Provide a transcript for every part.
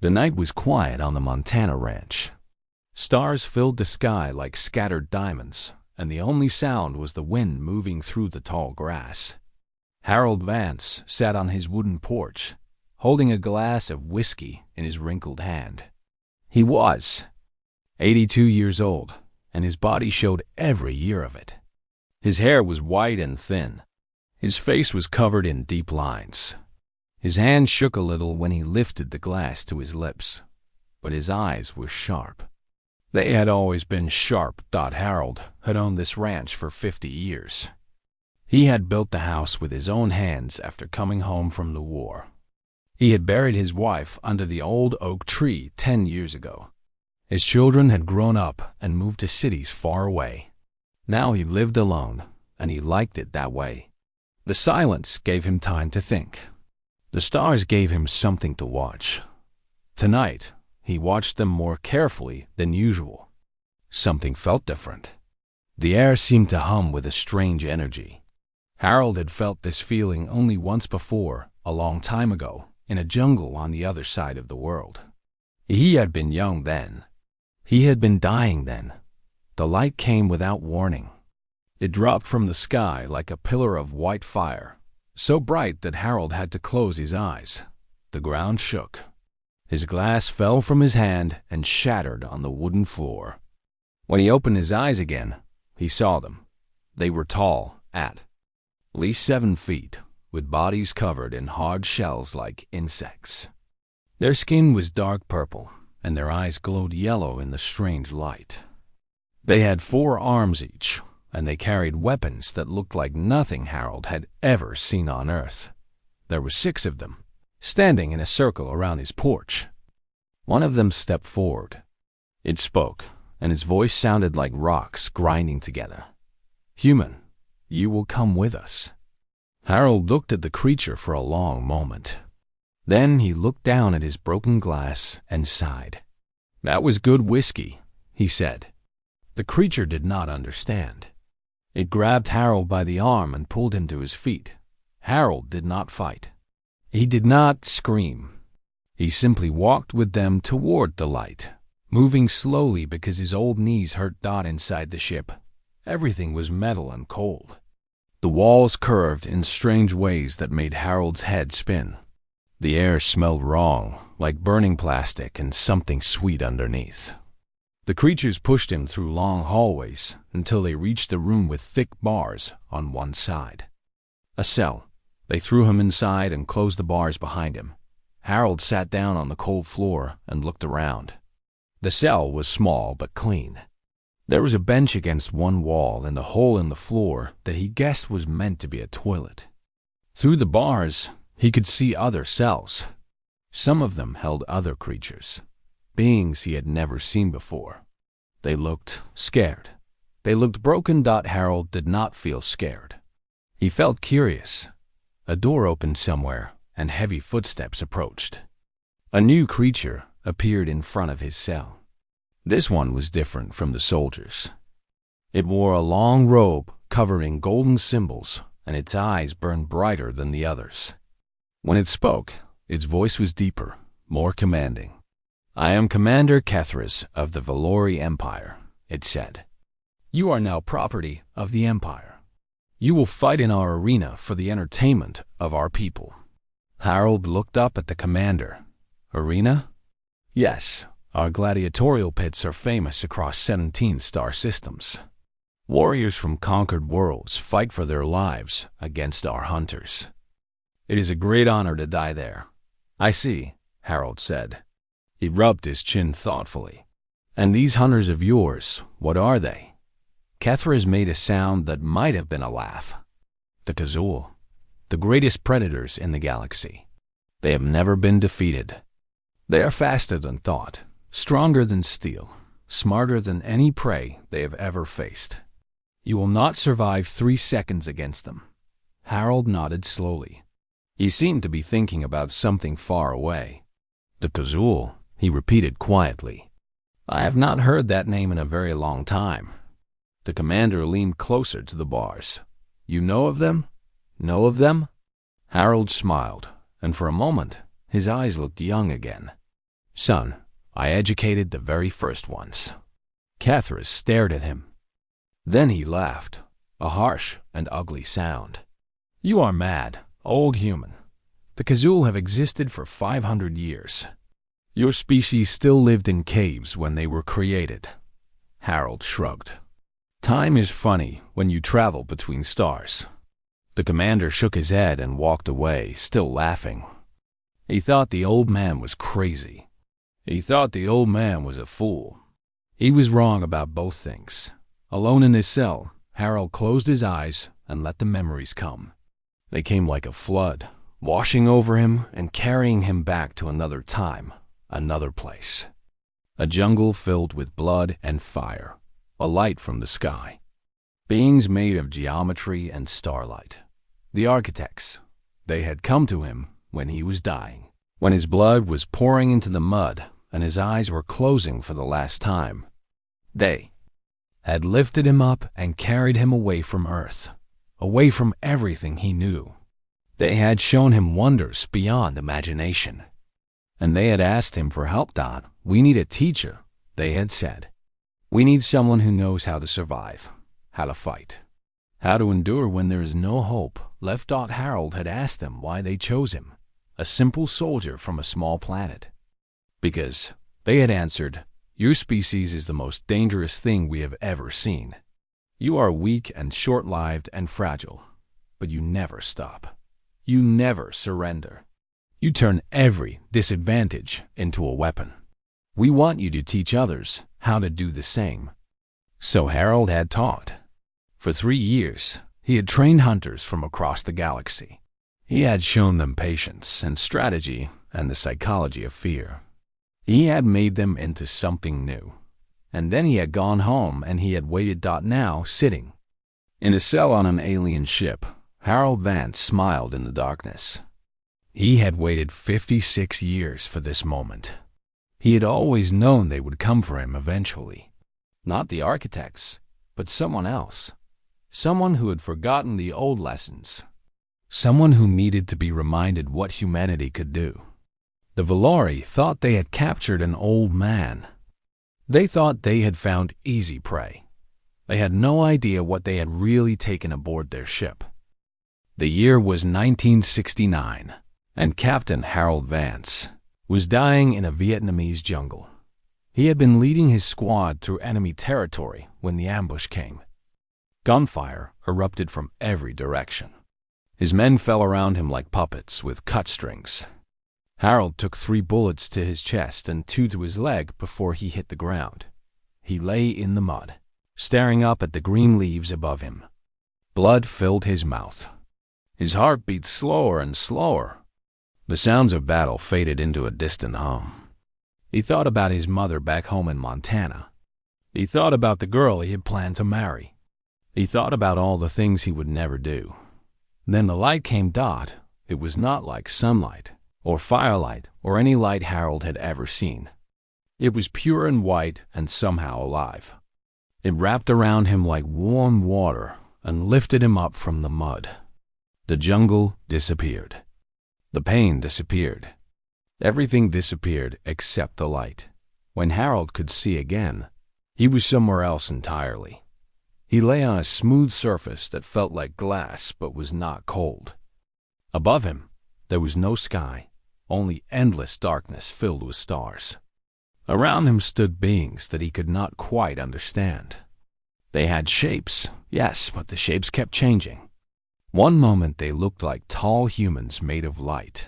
The night was quiet on the Montana ranch. Stars filled the sky like scattered diamonds, and the only sound was the wind moving through the tall grass. Harold Vance sat on his wooden porch, holding a glass of whiskey in his wrinkled hand. He was 82 years old, and his body showed every year of it. His hair was white and thin. His face was covered in deep lines. His hand shook a little when he lifted the glass to his lips, but his eyes were sharp. They had always been sharp. Harold had owned this ranch for 50 years. He had built the house with his own hands after coming home from the war. He had buried his wife under the old oak tree 10 years ago. His children had grown up and moved to cities far away. Now he lived alone, and he liked it that way. The silence gave him time to think. The stars gave him something to watch. Tonight, he watched them more carefully than usual. Something felt different. The air seemed to hum with a strange energy. Harold had felt this feeling only once before, a long time ago, in a jungle on the other side of the world. He had been young then. He had been dying then. The light came without warning. It dropped from the sky like a pillar of white fire, so bright that Harold had to close his eyes. The ground shook. His glass fell from his hand and shattered on the wooden floor. When he opened his eyes again, he saw them. They were tall, at least 7 feet, with bodies covered in hard shells like insects. Their skin was dark purple, and their eyes glowed yellow in the strange light. They had 4 arms each, and they carried weapons that looked like nothing Harold had ever seen on Earth. There were 6 of them, standing in a circle around his porch. One of them stepped forward. It spoke, and his voice sounded like rocks grinding together. "Human, you will come with us." Harold looked at the creature for a long moment. Then he looked down at his broken glass and sighed. "That was good whiskey," he said. The creature did not understand. It grabbed Harold by the arm and pulled him to his feet. Harold did not fight. He did not scream. He simply walked with them toward the light, moving slowly because his old knees hurt. Inside the ship, everything was metal and cold. The walls curved in strange ways that made Harold's head spin. The air smelled wrong, like burning plastic and something sweet underneath. The creatures pushed him through long hallways until they reached a room with thick bars on one side. A cell. They threw him inside and closed the bars behind him. Harold sat down on the cold floor and looked around. The cell was small but clean. There was a bench against one wall and a hole in the floor that he guessed was meant to be a toilet. Through the bars, he could see other cells. Some of them held other creatures, beings he had never seen before. They looked scared. They looked broken. Harold did not feel scared. He felt curious. A door opened somewhere, and heavy footsteps approached. A new creature appeared in front of his cell. This one was different from the soldiers. It wore a long robe covered in golden symbols, and its eyes burned brighter than the others. When it spoke, its voice was deeper, more commanding. "I am Commander Kethris of the Valori Empire," it said. "You are now property of the Empire. You will fight in our arena for the entertainment of our people." Harold looked up at the commander. "Arena?" "Yes, our gladiatorial pits are famous across 17 star systems. Warriors from conquered worlds fight for their lives against our hunters. It is a great honor to die there." "I see," Harold said. He rubbed his chin thoughtfully. "And these hunters of yours, what are they?" Kethris made a sound that might have been a laugh. "The Kazul, the greatest predators in the galaxy. They have never been defeated. They are faster than thought, stronger than steel, smarter than any prey they have ever faced. You will not survive 3 seconds against them." Harold nodded slowly. He seemed to be thinking about something far away. "The Kazul," he repeated quietly. "I have not heard that name in a very long time." The commander leaned closer to the bars. "You know of them? Know of them?" Harold smiled, and for a moment his eyes looked young again. Son, I educated the very first ones. Cathras stared at him. Then he laughed, a harsh and ugly sound. You are mad, old human. The Kazul have existed for 500 years. Your species still lived in caves when they were created. Harold shrugged. Time is funny when you travel between stars. The commander shook his head and walked away, still laughing. He thought the old man was crazy. He thought the old man was a fool. He was wrong about both things. Alone in his cell, Harold closed his eyes and let the memories come. They came like a flood, washing over him and carrying him back to another time, another place. A jungle filled with blood and fire, a light from the sky. Beings made of geometry and starlight. The architects. They had come to him when he was dying, when his blood was pouring into the mud and his eyes were closing for the last time. They had lifted him up and carried him away from Earth, away from everything he knew. They had shown him wonders beyond imagination. And they had asked him for help. Don, we need a teacher, they had said. We need someone who knows how to survive, how to fight, how to endure when there is no hope left. Harold had asked them why they chose him, a simple soldier from a small planet. Because, they had answered, your species is the most dangerous thing we have ever seen. You are weak and short-lived and fragile, but you never stop. You never surrender. You turn every disadvantage into a weapon. We want you to teach others how to do the same. So Harold had taught. For 3 years, he had trained hunters from across the galaxy. He had shown them patience and strategy and the psychology of fear. He had made them into something new. And then he had gone home and he had waited. Now, sitting in a cell on an alien ship, Harold Vance smiled in the darkness. He had waited 56 years for this moment. He had always known they would come for him eventually. Not the architects, but someone else. Someone who had forgotten the old lessons. Someone who needed to be reminded what humanity could do. The Valori thought they had captured an old man. They thought they had found easy prey. They had no idea what they had really taken aboard their ship. The year was 1969, and Captain Harold Vance was dying in a Vietnamese jungle. He had been leading his squad through enemy territory when the ambush came. Gunfire erupted from every direction. His men fell around him like puppets with cut strings. Harold took 3 bullets to his chest and 2 to his leg before he hit the ground. He lay in the mud, staring up at the green leaves above him. Blood filled his mouth. His heart beat slower and slower. The sounds of battle faded into a distant hum. He thought about his mother back home in Montana. He thought about the girl he had planned to marry. He thought about all the things he would never do. Then the light came. It was not like sunlight, or firelight, or any light Harold had ever seen. It was pure and white and somehow alive. It wrapped around him like warm water and lifted him up from the mud. The jungle disappeared. The pain disappeared. Everything disappeared except the light. When Harold could see again, he was somewhere else entirely. He lay on a smooth surface that felt like glass but was not cold. Above him, there was no sky, only endless darkness filled with stars. Around him stood beings that he could not quite understand. They had shapes, yes, but the shapes kept changing. One moment they looked like tall humans made of light.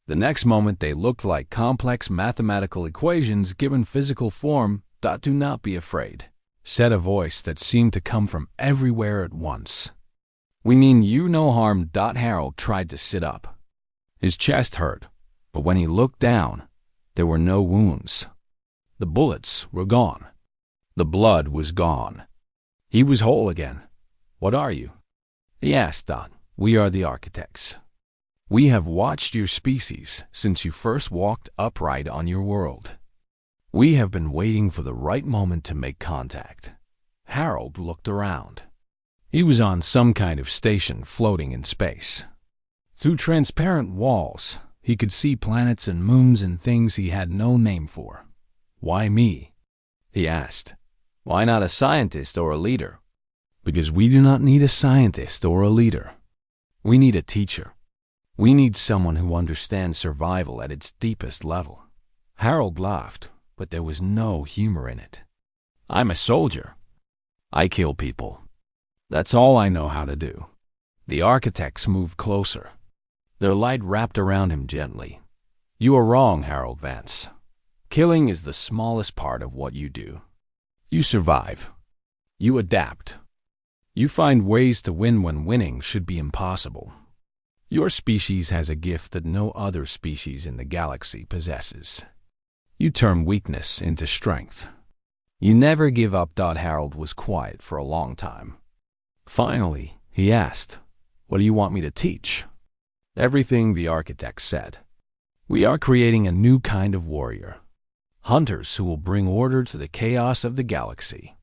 The next moment they looked like complex mathematical equations given physical form. Do not be afraid, said a voice that seemed to come from everywhere at once. We mean you no harm. Harold tried to sit up. His chest hurt, but when he looked down, there were no wounds. The bullets were gone. The blood was gone. He was whole again. What are you? He asked. We are the architects. We have watched your species since you first walked upright on your world. We have been waiting for the right moment to make contact. Harold looked around. He was on some kind of station floating in space. Through transparent walls, He could see planets and moons and things he had no name for. "Why me?" he asked. "Why not a scientist or a leader?" "Because we do not need a scientist or a leader. We need a teacher. We need someone who understands survival at its deepest level." Harold laughed, but there was no humor in it. "I'm a soldier. I kill people. That's all I know how to do." The architects moved closer. Their light wrapped around him gently. "You are wrong, Harold Vance. Killing is the smallest part of what you do. You survive. You adapt. You find ways to win when winning should be impossible. Your species has a gift that no other species in the galaxy possesses. You turn weakness into strength. You never give up." Harold was quiet for a long time. Finally, he asked, "What do you want me to teach?" "Everything," the architect said. "We are creating a new kind of warrior. Hunters who will bring order to the chaos of the galaxy.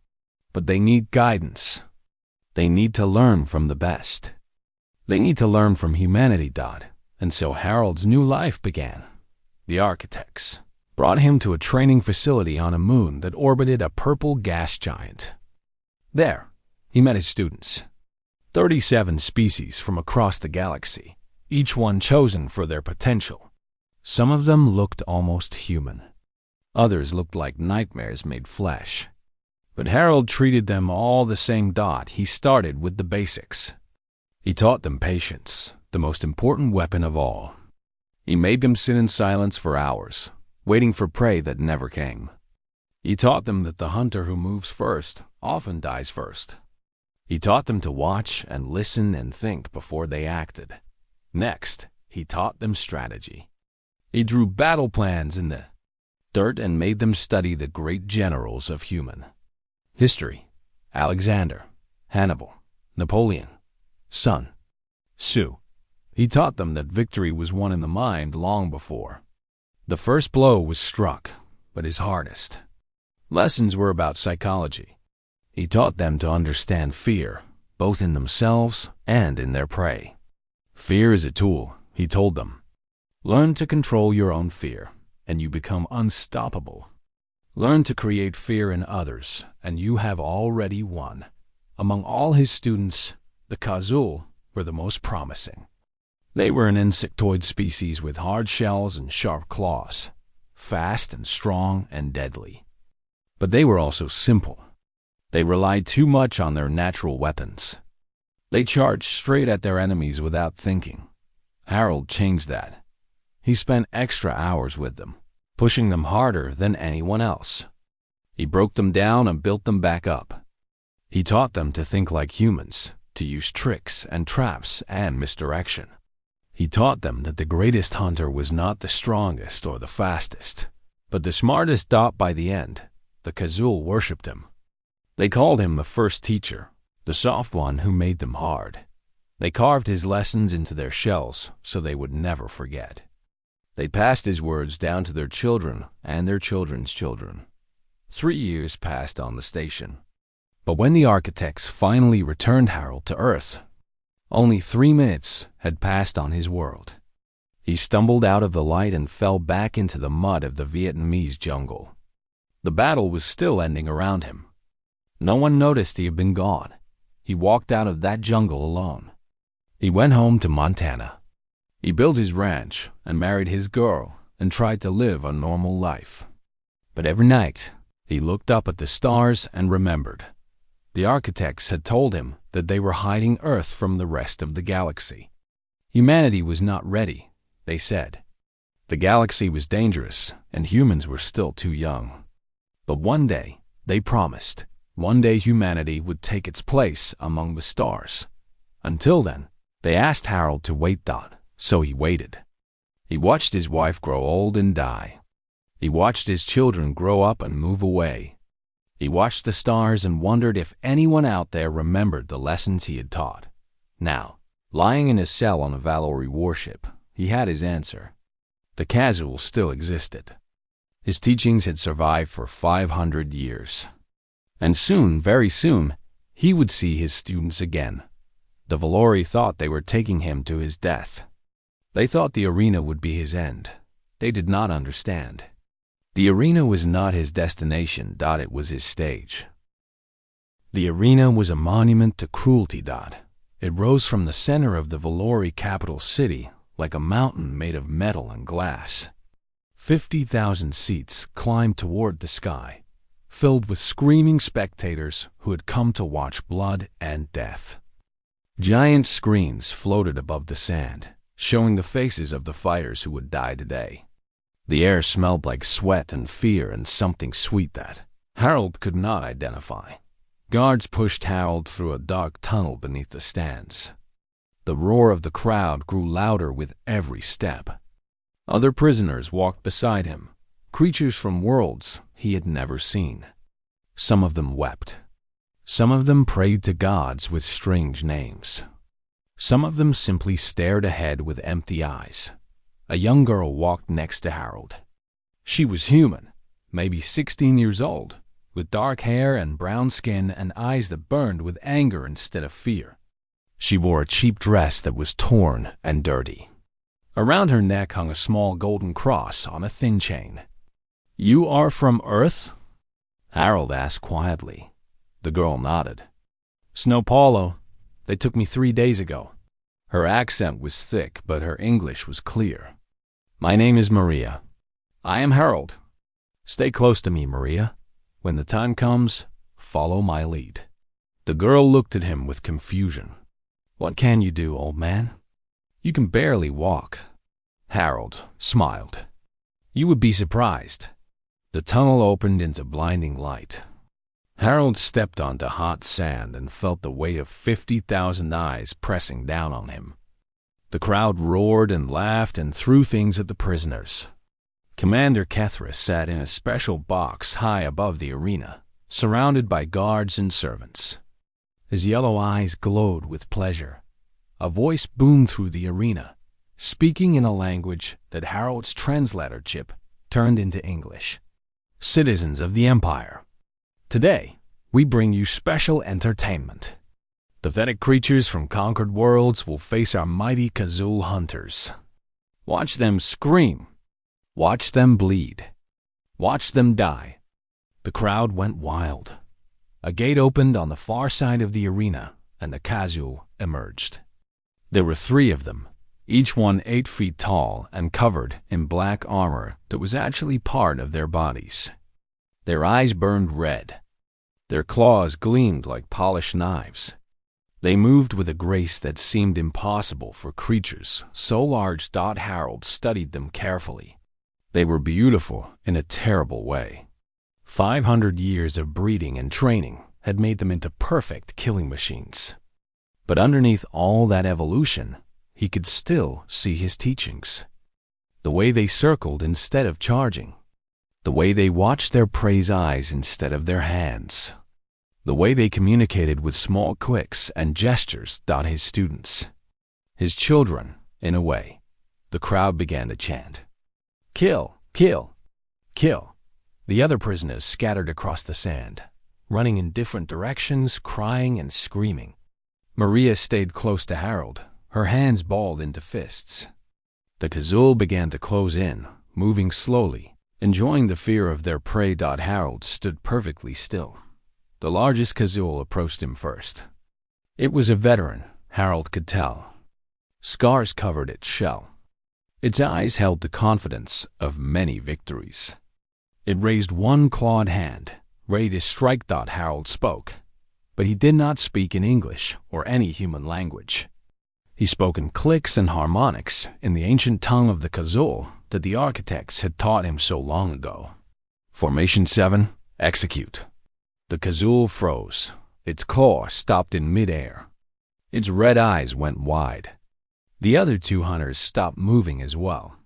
But they need guidance. They need to learn from the best. They need to learn from humanity." And so Harold's new life began. The architects brought him to a training facility on a moon that orbited a purple gas giant. There, he met his students. 37 species from across the galaxy, each one chosen for their potential. Some of them looked almost human. Others looked like nightmares made flesh. But Harold treated them all the same. He started with the basics. He taught them patience, the most important weapon of all. He made them sit in silence for hours, waiting for prey that never came. He taught them that the hunter who moves first often dies first. He taught them to watch and listen and think before they acted. Next, he taught them strategy. He drew battle plans in the dirt and made them study the great generals of human history: Alexander, Hannibal, Napoleon, Sun Tzu. He taught them that victory was won in the mind long before the first blow was struck, but his hardest. Lessons were about psychology. He taught them to understand fear, both in themselves and in their prey. Fear is a tool, he told them. Learn to control your own fear, and you become unstoppable. Learn to create fear in others, and you have already won. Among all his students, the Kazul were the most promising. They were an insectoid species with hard shells and sharp claws, fast and strong and deadly. But they were also simple. They relied too much on their natural weapons. They charged straight at their enemies without thinking. Harold changed that. He spent extra hours with them, pushing them harder than anyone else. He broke them down and built them back up. He taught them to think like humans, to use tricks and traps and misdirection. He taught them that the greatest hunter was not the strongest or the fastest, but the smartest. By the end, the Kazul worshipped him. They called him the first teacher, the soft one who made them hard. They carved his lessons into their shells so they would never forget. They passed his words down to their children and their children's children. 3 years passed on the station. But when the architects finally returned Harold to Earth, only 3 minutes had passed on his world. He stumbled out of the light and fell back into the mud of the Vietnamese jungle. The battle was still ending around him. No one noticed he had been gone. He walked out of that jungle alone. He went home to Montana. He built his ranch and married his girl and tried to live a normal life. But every night, he looked up at the stars and remembered. The architects had told him that they were hiding Earth from the rest of the galaxy. Humanity was not ready, they said. The galaxy was dangerous, and humans were still too young. But one day, they promised, one day humanity would take its place among the stars. Until then, they asked Harold to wait. So he waited. He watched his wife grow old and die. He watched his children grow up and move away. He watched the stars and wondered if anyone out there remembered the lessons he had taught. Now, lying in his cell on a Valori warship, he had his answer. The Kazul still existed. His teachings had survived for 500 years. And soon, very soon, he would see his students again. The Valori thought they were taking him to his death. They thought the arena would be his end. They did not understand. The arena was not his destination. It was his stage. The arena was a monument to cruelty. It rose from the center of the Valori capital city like a mountain made of metal and glass. 50,000 seats climbed toward the sky, filled with screaming spectators who had come to watch blood and death. Giant screens floated above the sand, showing the faces of the fighters who would die today. The air smelled like sweat and fear and something sweet that Harold could not identify. Guards pushed Harold through a dark tunnel beneath the stands. The roar of the crowd grew louder with every step. Other prisoners walked beside him, creatures from worlds he had never seen. Some of them wept. Some of them prayed to gods with strange names. Some of them simply stared ahead with empty eyes. A young girl walked next to Harold. She was human, maybe 16 years old, with dark hair and brown skin and eyes that burned with anger instead of fear. She wore a cheap dress that was torn and dirty. Around her neck hung a small golden cross on a thin chain. "You are from Earth?" Harold asked quietly. The girl nodded. "Snow Paulo. They took me 3 days ago." Her accent was thick, but her English was clear. "My name is Maria. I am Harold. Stay close to me, Maria. When the time comes, follow my lead." The girl looked at him with confusion. "What can you do, old man? You can barely walk." Harold smiled. "You would be surprised." The tunnel opened into blinding light. Harold stepped onto hot sand and felt the weight of 50,000 eyes pressing down on him. The crowd roared and laughed and threw things at the prisoners. Commander Kethris sat in a special box high above the arena, surrounded by guards and servants. His yellow eyes glowed with pleasure. A voice boomed through the arena, speaking in a language that Harold's translator chip turned into English. "Citizens of the Empire, today we bring you special entertainment. Pathetic creatures from conquered worlds will face our mighty Kazul hunters. Watch them scream. Watch them bleed. Watch them die." The crowd went wild. A gate opened on the far side of the arena, and the Kazul emerged. There were 3 of them, each one 8 feet tall and covered in black armor that was actually part of their bodies. Their eyes burned red. Their claws gleamed like polished knives. They moved with a grace that seemed impossible for creatures so large. Harold studied them carefully. They were beautiful in a terrible way. 500 years of breeding and training had made them into perfect killing machines. But underneath all that evolution, he could still see his teachings. The way they circled instead of charging. The way they watched their prey's eyes instead of their hands. The way they communicated with small clicks and gestures. His students. His children, in a way. The crowd began to chant. "Kill! Kill! Kill!" The other prisoners scattered across the sand, running in different directions, crying and screaming. Maria stayed close to Harold, her hands balled into fists. The Kazul began to close in, moving slowly, enjoying the fear of their prey. Harold stood perfectly still. The largest Kazul approached him first. It was a veteran, Harold could tell. Scars covered its shell. Its eyes held the confidence of many victories. It raised one clawed hand, ready to strike. Harold spoke, but he did not speak in English or any human language. He spoke in clicks and harmonics in the ancient tongue of the Kazul that the architects had taught him so long ago. "Formation 7, execute." The Kazul froze. Its claw stopped in midair. Its red eyes went wide. The other 2 hunters stopped moving as well.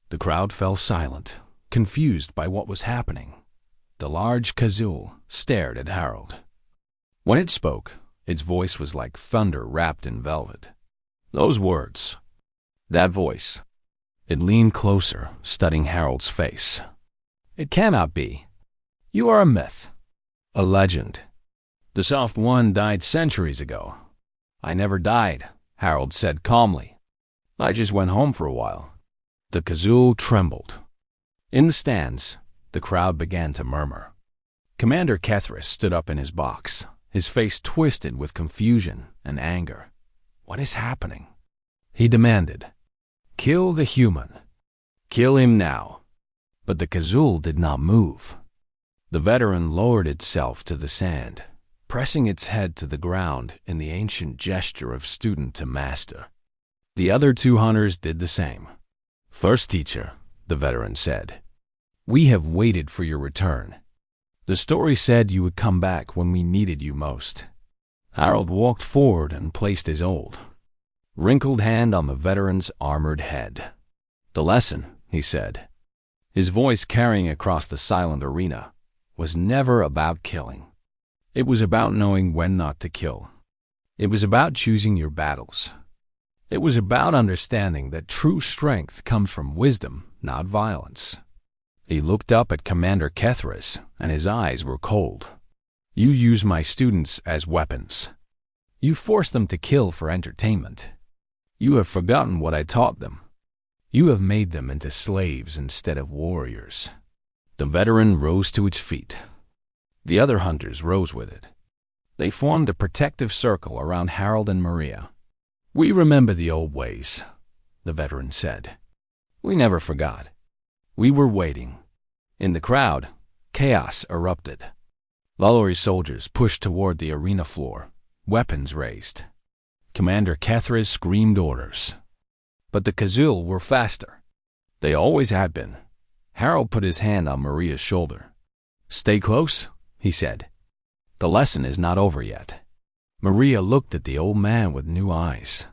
The crowd fell silent, confused by what was happening. The large Kazul stared at Harold. When it spoke, its voice was like thunder wrapped in velvet. Those words. That voice. It leaned closer, studying Harold's face. "It cannot be. You are a myth. A legend. The Soft One died centuries ago." "I never died," Harold said calmly. I just went home for a while. The Kazul trembled. In the stands, the crowd began to murmur. Commander Kethris stood up in his box, his face twisted with confusion and anger. What is happening? He demanded. Kill the human. Kill him now. But the Kazul did not move. The veteran lowered itself to the sand, pressing its head to the ground in the ancient gesture of student to master. The other two hunters did the same. First teacher, the veteran said, we have waited for your return. The story said you would come back when we needed you most. Harold walked forward and placed his old, wrinkled hand on the veteran's armored head. The lesson, he said, his voice carrying across the silent arena, was never about killing. It was about knowing when not to kill. It was about choosing your battles. It was about understanding that true strength comes from wisdom, not violence. He looked up at Commander Kethris, and his eyes were cold. You use my students as weapons. You force them to kill for entertainment. You have forgotten what I taught them. You have made them into slaves instead of warriors. The veteran rose to its feet. The other hunters rose with it. They formed a protective circle around Harold and Maria. We remember the old ways, the veteran said. We never forgot. We were waiting. In the crowd, chaos erupted. Lalaurie soldiers pushed toward the arena floor, weapons raised. Commander Kethris screamed orders. But the Kazul were faster. They always had been. Harold put his hand on Maria's shoulder. Stay close, he said. The lesson is not over yet. Maria looked at the old man with new eyes.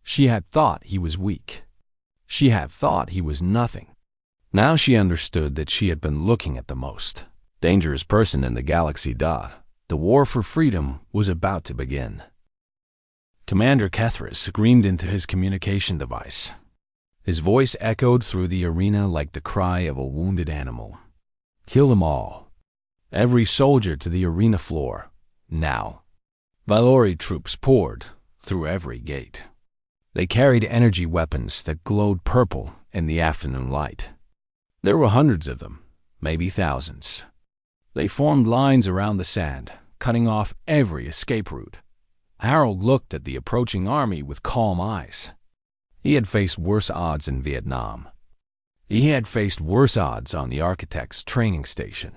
She had thought he was weak. She had thought he was nothing. Now she understood that she had been looking at the most dangerous person in the galaxy. The war for freedom was about to begin. Commander Kethris screamed into his communication device. His voice echoed through the arena like the cry of a wounded animal. Kill them all. Every soldier to the arena floor, now. Lalaurie troops poured through every gate. They carried energy weapons that glowed purple in the afternoon light. There were hundreds of them, maybe thousands. They formed lines around the sand, cutting off every escape route. Harold looked at the approaching army with calm eyes. He had faced worse odds in Vietnam. He had faced worse odds on the Architect's training station.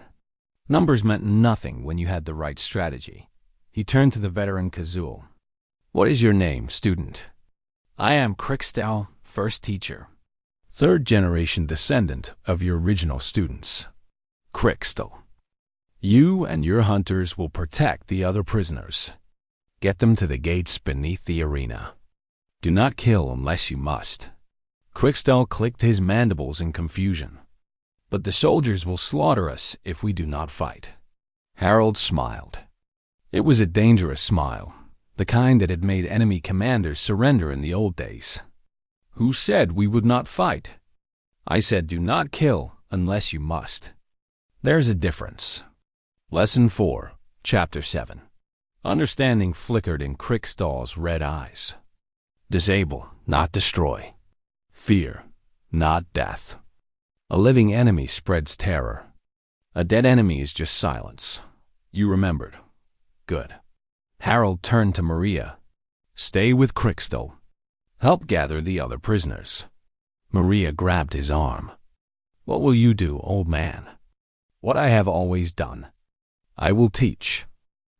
Numbers meant nothing when you had the right strategy. He turned to the veteran Kazul. What is your name, student? I am Crixtel, first teacher. Third generation descendant of your original students. Crixtel. You and your hunters will protect the other prisoners. Get them to the gates beneath the arena. Do not kill unless you must. Crixtel clicked his mandibles in confusion. But the soldiers will slaughter us if we do not fight. Harold smiled. It was a dangerous smile, the kind that had made enemy commanders surrender in the old days. Who said we would not fight? I said do not kill unless you must. There's a difference. Lesson 4, Chapter 7. Understanding flickered in Crixtel's red eyes. Disable, not destroy. Fear, not death. A living enemy spreads terror. A dead enemy is just silence. You remembered. Good. Harold turned to Maria. Stay with Crixtel. Help gather the other prisoners. Maria grabbed his arm. What will you do, old man? What I have always done. I will teach.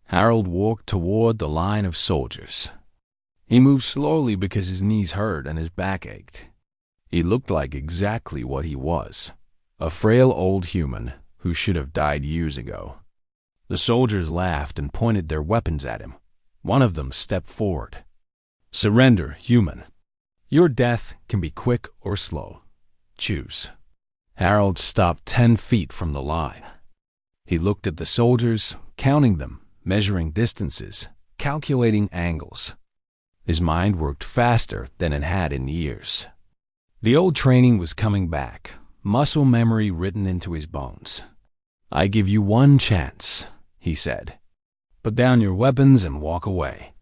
Harold walked toward the line of soldiers. He moved slowly because his knees hurt and his back ached. He looked like exactly what he was, a frail old human who should have died years ago. The soldiers laughed and pointed their weapons at him. One of them stepped forward. Surrender, human. Your death can be quick or slow. Choose. Harold stopped 10 feet from the line. He looked at the soldiers, counting them, measuring distances, calculating angles. His mind worked faster than it had in years. The old training was coming back, muscle memory written into his bones. I give you one chance, he said. Put down your weapons and walk away.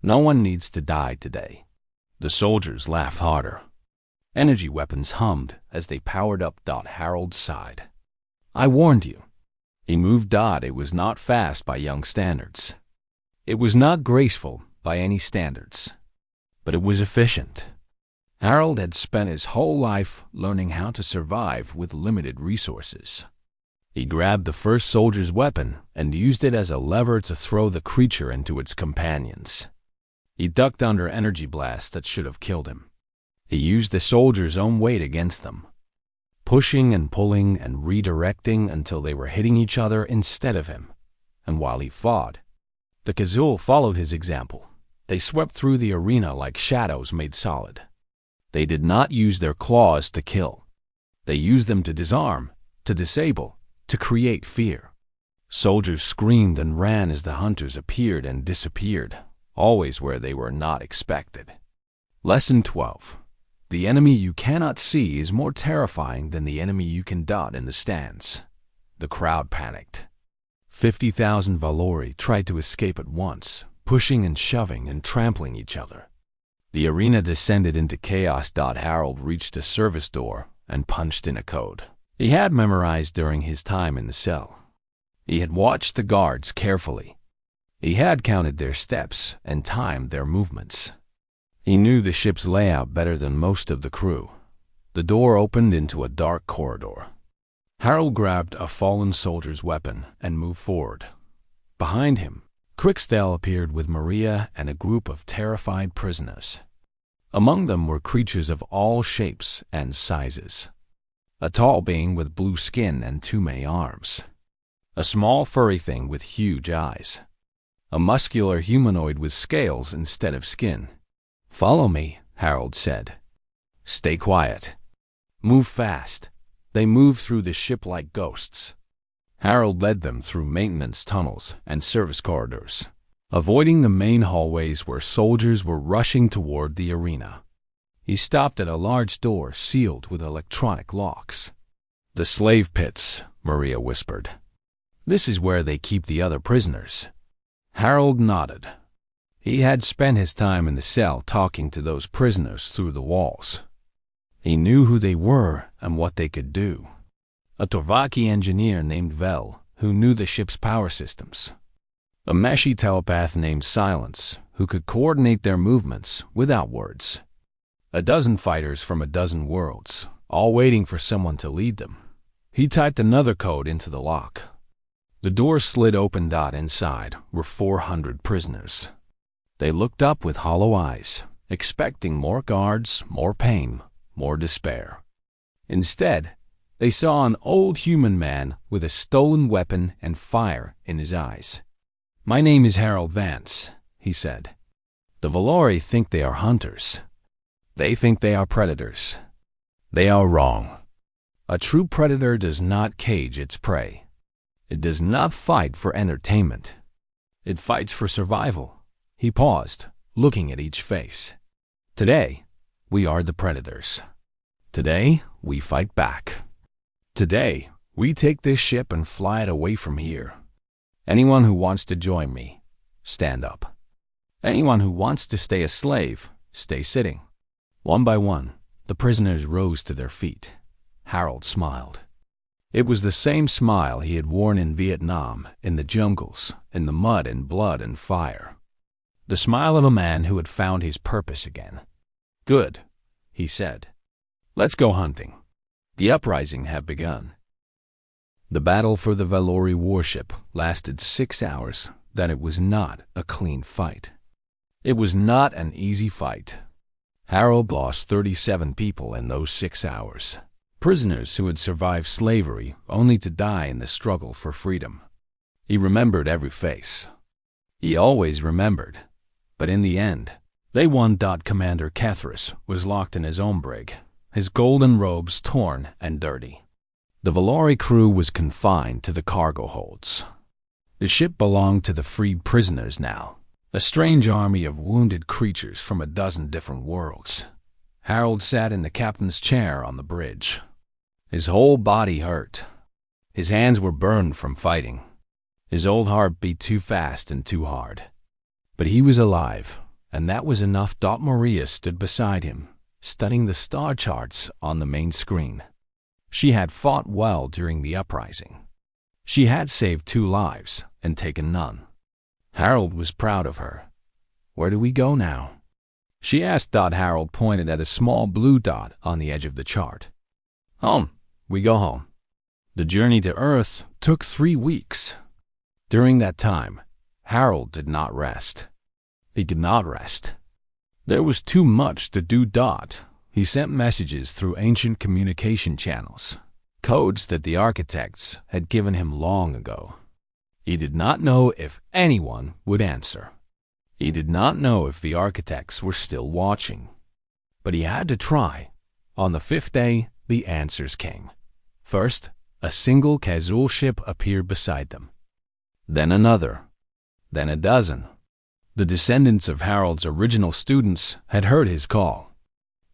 No one needs to die today. The soldiers laughed harder. Energy weapons hummed as they powered up. Harold sighed. I warned you. He moved. It was not fast by young standards. It was not graceful by any standards. But it was efficient. Harold had spent his whole life learning how to survive with limited resources. He grabbed the first soldier's weapon and used it as a lever to throw the creature into its companions. He ducked under energy blasts that should have killed him. He used the soldier's own weight against them, pushing and pulling and redirecting until they were hitting each other instead of him. And while he fought, the Kazul followed his example. They swept through the arena like shadows made solid. They did not use their claws to kill. They used them to disarm, to disable, to create fear. Soldiers screamed and ran as the hunters appeared and disappeared, always where they were not expected. Lesson 12. The enemy you cannot see is more terrifying than the enemy you can dot in the stands. The crowd panicked. 50,000 Valori tried to escape at once, pushing and shoving and trampling each other. The arena descended into chaos. Harold reached a service door and punched in a code he had memorized during his time in the cell. He had watched the guards carefully. He had counted their steps and timed their movements. He knew the ship's layout better than most of the crew. The door opened into a dark corridor. Harold grabbed a fallen soldier's weapon and moved forward. Behind him, Cricksdale appeared with Maria and a group of terrified prisoners. Among them were creatures of all shapes and sizes. A tall being with blue skin and 2 many arms. A small furry thing with huge eyes. A muscular humanoid with scales instead of skin. Follow me, Harold said. Stay quiet. Move fast. They moved through the ship like ghosts. Harold led them through maintenance tunnels and service corridors, avoiding the main hallways where soldiers were rushing toward the arena. He stopped at a large door sealed with electronic locks. The slave pits, Maria whispered. This is where they keep the other prisoners. Harold nodded. He had spent his time in the cell talking to those prisoners through the walls. He knew who they were and what they could do. A Torvaki engineer named Vel, who knew the ship's power systems. A Meshi telepath named Silence, who could coordinate their movements without words. A dozen fighters from a dozen worlds, all waiting for someone to lead them. He typed another code into the lock. The door slid open. Inside were 400 prisoners. They looked up with hollow eyes, expecting more guards, more pain, more despair. Instead, they saw an old human man with a stolen weapon and fire in his eyes. My name is Harold Vance, he said. The Valori think they are hunters. They think they are predators. They are wrong. A true predator does not cage its prey. It does not fight for entertainment. It fights for survival. He paused, looking at each face. Today, we are the predators. Today, we fight back. Today, we take this ship and fly it away from here. Anyone who wants to join me, stand up. Anyone who wants to stay a slave, stay sitting. One by one, the prisoners rose to their feet. Harold smiled. It was the same smile he had worn in Vietnam, in the jungles, in the mud and blood and fire. The smile of a man who had found his purpose again. Good, he said. Let's go hunting. The uprising had begun. The battle for the Valori warship lasted 6 hours. That it was not a clean fight. It was not an easy fight. Harold lost 37 people in those 6 hours. Prisoners who had survived slavery only to die in the struggle for freedom. He remembered every face. He always remembered. But in the end, they won. Commander Kethris was locked in his own brig, his golden robes torn and dirty. The Valori crew was confined to the cargo holds. The ship belonged to the freed prisoners now, a strange army of wounded creatures from a dozen different worlds. Harold sat in the captain's chair on the bridge. His whole body hurt. His hands were burned from fighting. His old heart beat too fast and too hard. But he was alive, and that was enough. Maria stood beside him, studying the star charts on the main screen. She had fought well during the uprising. She had saved 2 lives and taken none. Harold was proud of her. "Where do we go now?" she asked. Harold pointed at a small blue dot on the edge of the chart. "Home. We go home." The journey to Earth took 3 weeks. During that time, Harold did not rest. He could not rest. There was too much to do. He sent messages through ancient communication channels, codes that the architects had given him long ago. He did not know if anyone would answer. He did not know if the architects were still watching. But he had to try. On the 5th day, the answers came. First, a single Kazul ship appeared beside them. Then another. Then a dozen. The descendants of Harold's original students had heard his call.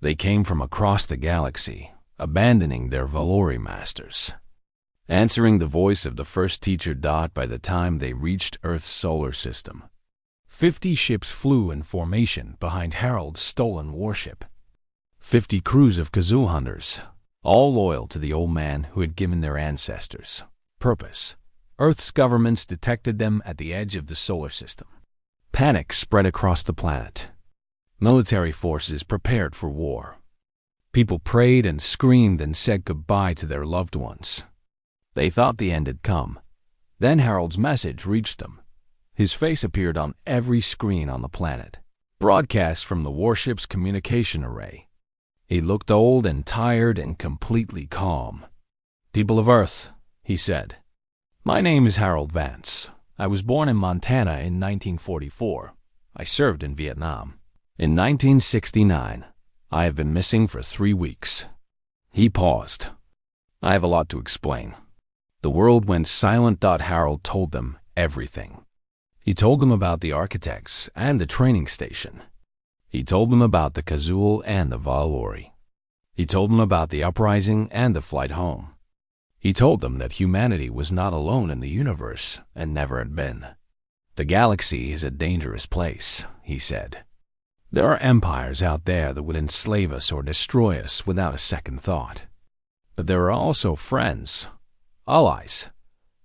They came from across the galaxy, abandoning their Valori masters, answering the voice of the first teacher. By the time they reached Earth's solar system, 50 ships flew in formation behind Harold's stolen warship. 50 crews of Kazul hunters, all loyal to the old man who had given their ancestors purpose. Earth's governments detected them at the edge of the solar system. Panic spread across the planet. Military forces prepared for war. People prayed and screamed and said goodbye to their loved ones. They thought the end had come. Then Harold's message reached them. His face appeared on every screen on the planet, broadcast from the warship's communication array. He looked old and tired and completely calm. "People of Earth," he said, "my name is Harold Vance. I was born in Montana in 1944. I served in Vietnam. In 1969, I have been missing for 3 weeks." He paused. "I have a lot to explain." The world went silent. Harold told them everything. He told them about the architects and the training station. He told them about the Kazul and the Valori. He told them about the uprising and the flight home. He told them that humanity was not alone in the universe and never had been. "The galaxy is a dangerous place," he said. "There are empires out there that would enslave us or destroy us without a second thought. But there are also friends, allies,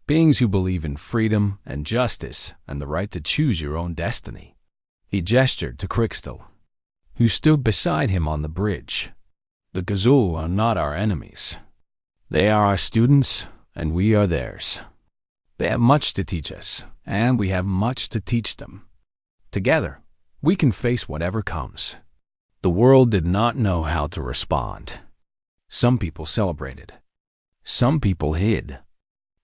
beings who believe in freedom and justice and the right to choose your own destiny." He gestured to Crystal, who stood beside him on the bridge. "The Kazul are not our enemies. They are our students, and we are theirs. They have much to teach us, and we have much to teach them. Together, we can face whatever comes." The world did not know how to respond. Some people celebrated. Some people hid.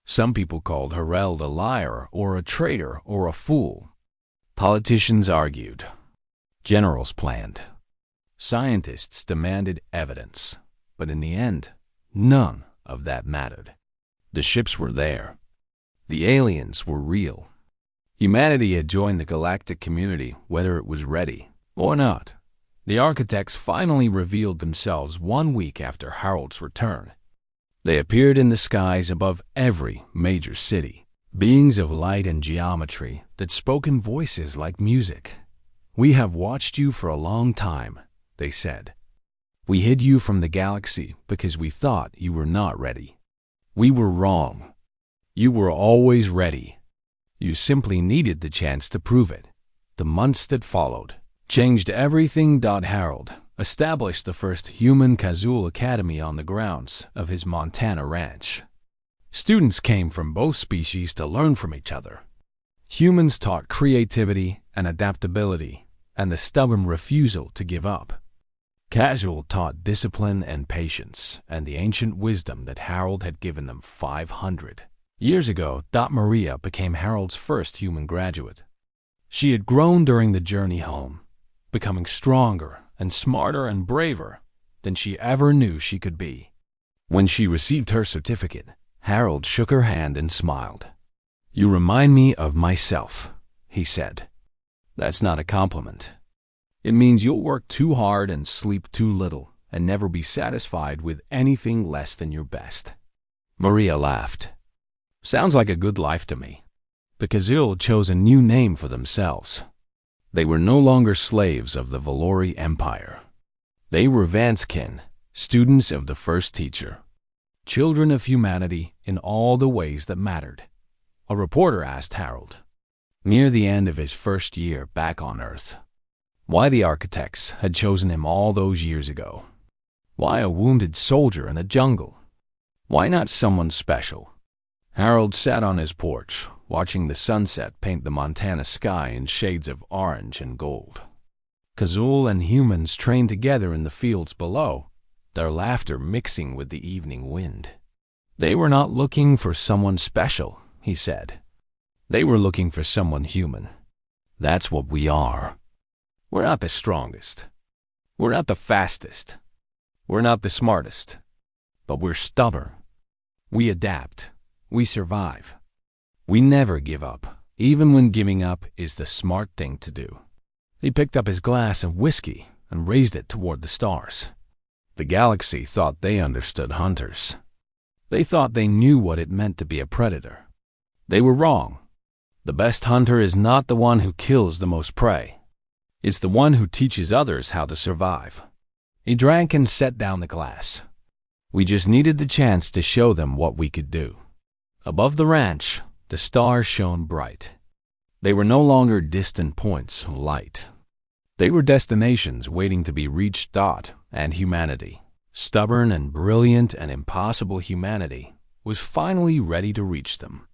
Some people called Harold a liar or a traitor or a fool. Politicians argued. Generals planned. Scientists demanded evidence. But in the end, none of that mattered. The ships were there. The aliens were real. Humanity had joined the galactic community, whether it was ready or not. The architects finally revealed themselves 1 week after Harold's return. They appeared in the skies above every major city, beings of light and geometry that spoke in voices like music. "We have watched you for a long time," they said. "We hid you from the galaxy because we thought you were not ready. We were wrong. You were always ready. You simply needed the chance to prove it." The months that followed changed everything. Harold established the first human Kazul Academy on the grounds of his Montana ranch. Students came from both species to learn from each other. Humans taught creativity and adaptability and the stubborn refusal to give up. Kazul taught discipline and patience and the ancient wisdom that Harold had given them 500 years ago. Maria became Harold's first human graduate. She had grown during the journey home, becoming stronger and smarter and braver than she ever knew she could be. When she received her certificate, Harold shook her hand and smiled. "You remind me of myself," he said. "That's not a compliment. It means you'll work too hard and sleep too little and never be satisfied with anything less than your best." Maria laughed. "Sounds like a good life to me." The Kazul chose a new name for themselves. They were no longer slaves of the Valori Empire. They were Vanskin, students of the first teacher, children of humanity in all the ways that mattered. A reporter asked Harold, near the end of his first year back on Earth, why the architects had chosen him all those years ago. Why a wounded soldier in the jungle? Why not someone special? Harold sat on his porch, watching the sunset paint the Montana sky in shades of orange and gold. Kazul and humans trained together in the fields below, their laughter mixing with the evening wind. They were not looking for someone special, he said. They were looking for someone human. That's what we are. We're not the strongest. We're not the fastest. We're not the smartest. But we're stubborn. We adapt. We survive. We never give up, even when giving up is the smart thing to do. He picked up his glass of whiskey and raised it toward the stars. The galaxy thought they understood hunters. They thought they knew what it meant to be a predator. They were wrong. The best hunter is not the one who kills the most prey. It's the one who teaches others how to survive. He drank and set down the glass. We just needed the chance to show them what we could do. Above the ranch, the stars shone bright. They were no longer distant points of light. They were destinations waiting to be reached. Dot and humanity, stubborn and brilliant and impossible humanity, was finally ready to reach them.